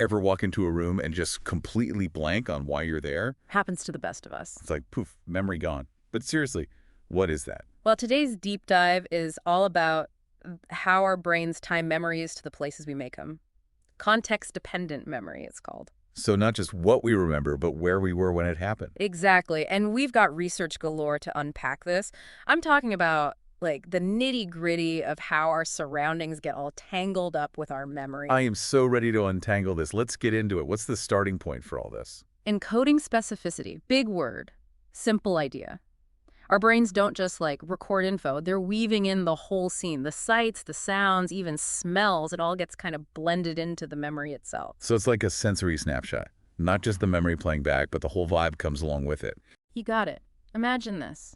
Ever walk into a room and just completely blank on why you're there? Happens to the best of us. It's like, poof, memory gone. But seriously, what is that? Well, today's deep dive is all about how our brains tie memories to the places we make them. Context-dependent memory, it's called. So not just what we remember, but where we were when it happened. Exactly. And we've got research galore to unpack this. I'm talking about, like, the nitty-gritty of how our surroundings get all tangled up with our memory. I am so ready to untangle this. Let's get into it. What's the starting point for all this? Encoding specificity. Big word. Simple idea. Our brains don't just, like, record info. They're weaving in the whole scene. The sights, the sounds, even smells. It all gets kind of blended into the memory itself. So it's like a sensory snapshot. Not just the memory playing back, but the whole vibe comes along with it. You got it. Imagine this.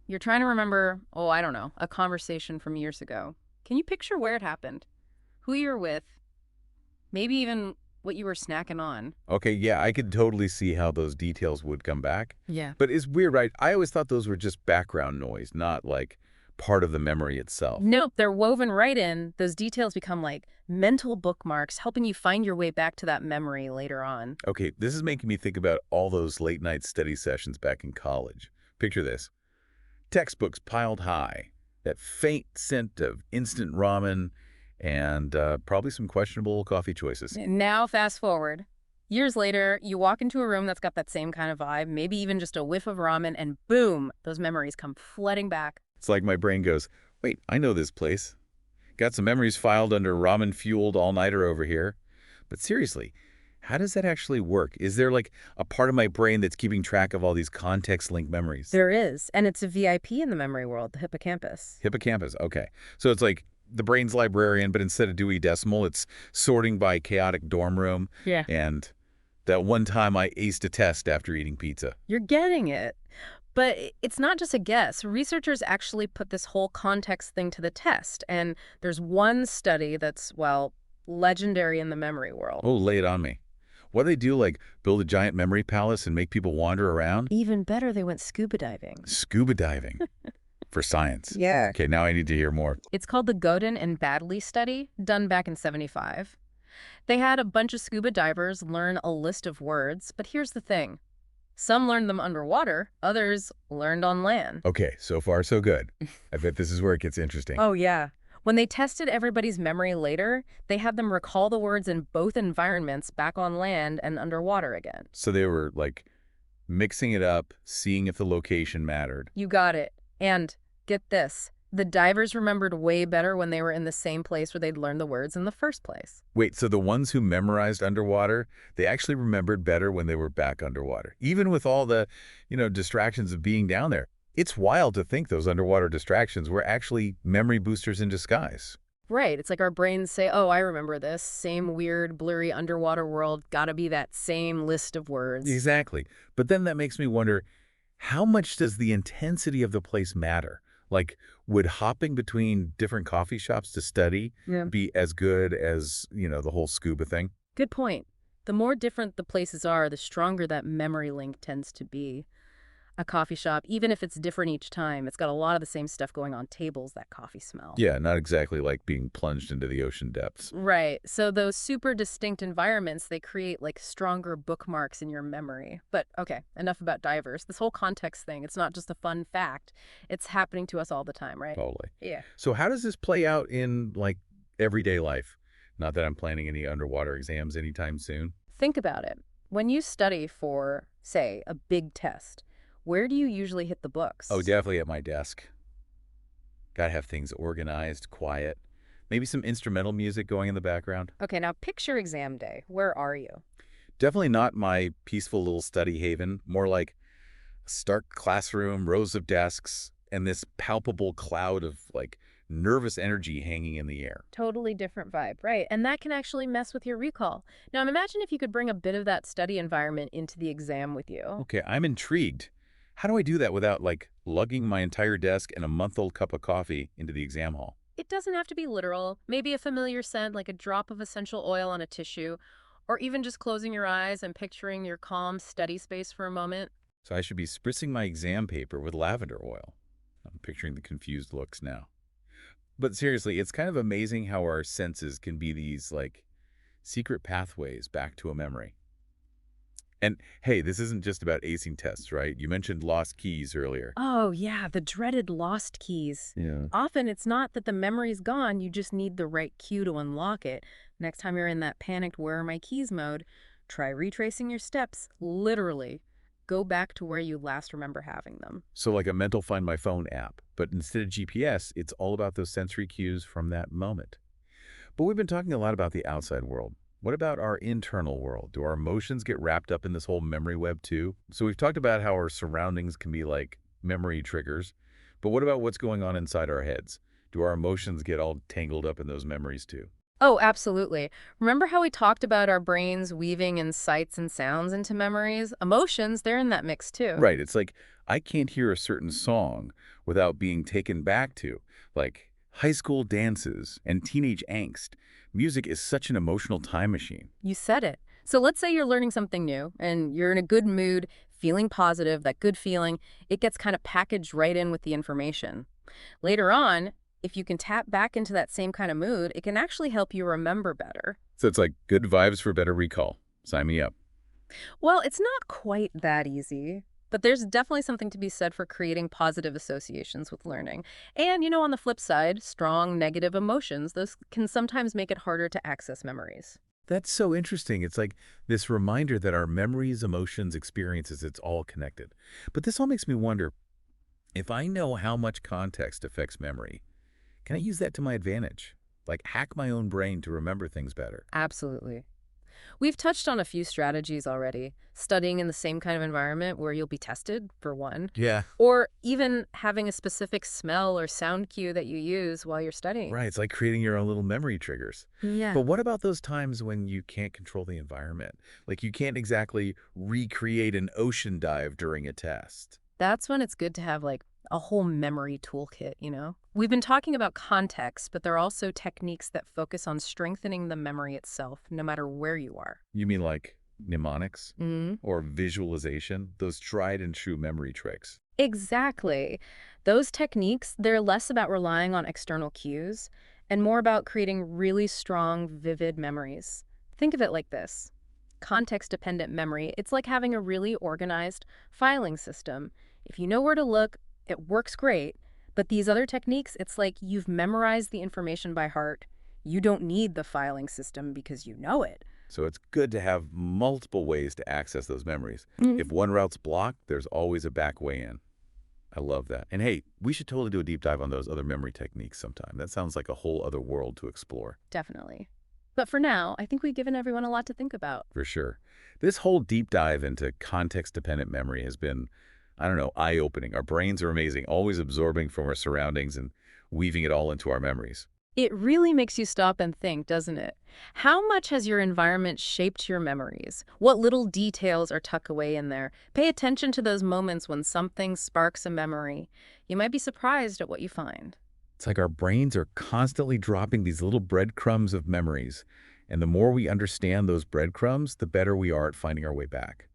You're trying to remember, oh, I don't know, a conversation from years ago. Can you picture where it happened? Who you're with? Maybe even what you were snacking on. Okay, yeah, I could totally see how those details would come back. Yeah. But it's weird, right? I always thought those were just background noise, not like part of the memory itself. Nope, they're woven right in. Those details become like mental bookmarks, helping you find your way back to that memory later on. Okay, this is making me think about all those late night study sessions back in college. Picture this. Textbooks piled high, that faint scent of instant ramen, and probably some questionable coffee choices. Now, fast forward. Years later, you walk into a room that's got that same kind of vibe, maybe even just a whiff of ramen, and boom, those memories come flooding back. It's like my brain goes, wait, I know this place. Got some memories filed under ramen-fueled all-nighter over here. But seriously, how does that actually work? Is there like a part of my brain that's keeping track of all these context-linked memories? There is, and it's a VIP in the memory world, the hippocampus. Hippocampus, okay. So it's like the brain's librarian, but instead of Dewey Decimal, it's sorting by chaotic dorm room. Yeah. And that one time I aced a test after eating pizza. You're getting it. But it's not just a guess. Researchers actually put this whole context thing to the test. And there's one study that's, well, legendary in the memory world. Oh, lay it on me. What do they do, like build a giant memory palace and make people wander around? Even better, they went scuba diving. Scuba diving. For science. Yeah. Okay, now I need to hear more. It's called the Godin and Baddeley study, done back in '75. They had a bunch of scuba divers learn a list of words, but here's the thing. Some learned them underwater, others learned on land. Okay, so far so good. I bet this is where it gets interesting. Oh, yeah. When they tested everybody's memory later, they had them recall the words in both environments back on land and underwater again. So they were like mixing it up, seeing if the location mattered. You got it. And get this, the divers remembered way better when they were in the same place where they'd learned the words in the first place. Wait, so the ones who memorized underwater, they actually remembered better when they were back underwater, even with all the, distractions of being down there. It's wild to think those underwater distractions were actually memory boosters in disguise. Right. It's like our brains say, oh, I remember this. Same weird, blurry underwater world. Gotta be that same list of words. Exactly. But then that makes me wonder, how much does the intensity of the place matter? Like, would hopping between different coffee shops to study Yeah. be as good as, the whole scuba thing? Good point. The more different the places are, the stronger that memory link tends to be. A coffee shop, even if it's different each time, it's got a lot of the same stuff going on tables, that coffee smell. Yeah, not exactly like being plunged into the ocean depths. Right. So those super distinct environments, they create like stronger bookmarks in your memory. But okay, enough about divers. This whole context thing, it's not just a fun fact. It's happening to us all the time, right? Totally. Yeah. So how does this play out in, like, everyday life? Not that I'm planning any underwater exams anytime soon. Think about it. When you study for, say, a big test, where do you usually hit the books? Oh, definitely at my desk. Gotta have things organized, quiet. Maybe some instrumental music going in the background. Okay, now picture exam day. Where are you? Definitely not my peaceful little study haven. More like a stark classroom, rows of desks, and this palpable cloud of, like, nervous energy hanging in the air. Totally different vibe, right? And that can actually mess with your recall. Now, imagine if you could bring a bit of that study environment into the exam with you. Okay, I'm intrigued. How do I do that without, like, lugging my entire desk and a month-old cup of coffee into the exam hall? It doesn't have to be literal. Maybe a familiar scent like a drop of essential oil on a tissue, or even just closing your eyes and picturing your calm, steady space for a moment. So I should be spritzing my exam paper with lavender oil. I'm picturing the confused looks now. But seriously, it's kind of amazing how our senses can be these, like, secret pathways back to a memory. And hey, this isn't just about acing tests, right? You mentioned lost keys earlier. Oh, yeah, the dreaded lost keys. Yeah. Often it's not that the memory's gone, you just need the right cue to unlock it. Next time you're in that panicked where are my keys mode, try retracing your steps, literally. Go back to where you last remember having them. So like a mental Find My Phone app, but instead of GPS, it's all about those sensory cues from that moment. But we've been talking a lot about the outside world. What about our internal world? Do our emotions get wrapped up in this whole memory web too? So we've talked about how our surroundings can be like memory triggers, but what about what's going on inside our heads? Do our emotions get all tangled up in those memories too? Oh, absolutely. Remember how we talked about our brains weaving in sights and sounds into memories? Emotions, they're in that mix too. Right, it's like I can't hear a certain song without being taken back to, like high school dances and teenage angst. Music is such an emotional time machine. You said it. So let's say you're learning something new and you're in a good mood, feeling positive, that good feeling, it gets kind of packaged right in with the information. Later on, if you can tap back into that same kind of mood, it can actually help you remember better. So it's like good vibes for better recall. Sign me up. Well, it's not quite that easy, but there's definitely something to be said for creating positive associations with learning. And, on the flip side, strong negative emotions, those can sometimes make it harder to access memories. That's so interesting. It's like this reminder that our memories, emotions, experiences, it's all connected. But this all makes me wonder, if I know how much context affects memory, can I use that to my advantage? Like hack my own brain to remember things better? Absolutely. We've touched on a few strategies already. Studying in the same kind of environment where you'll be tested, for one, Yeah. or even having a specific smell or sound cue that you use while you're studying. Right, it's like creating your own little memory triggers. Yeah. But what about those times when you can't control the environment? Like you can't exactly recreate an ocean dive during a test. That's when it's good to have like a whole memory toolkit. We've been talking about context, but there are also techniques that focus on strengthening the memory itself, no matter where you are. You mean like mnemonics Mm, or visualization? Those tried and true memory tricks. exactly. Those techniques, they're less about relying on external cues and more about creating really strong, vivid memories. Think of it like this. Context-dependent memory, it's like having a really organized filing system. If you know where to look, it works great. But these other techniques, it's like you've memorized the information by heart. You don't need the filing system because you know it. So it's good to have multiple ways to access those memories. Mhm. If one route's blocked, there's always a back way in. I love that. And hey, we should totally do a deep dive on those other memory techniques sometime. That sounds like a whole other world to explore, Definitely. But for now, I think we've given everyone a lot to think about. for sure. This whole deep dive into context-dependent memory has been, I don't know, eye-opening. Our brains are amazing, always absorbing from our surroundings and weaving it all into our memories. It really makes you stop and think, doesn't it? How much has your environment shaped your memories? What little details are tucked away in there? Pay attention to those moments when something sparks a memory. You might be surprised at what you find. It's like our brains are constantly dropping these little breadcrumbs of memories. And the more we understand those breadcrumbs, the better we are at finding our way back.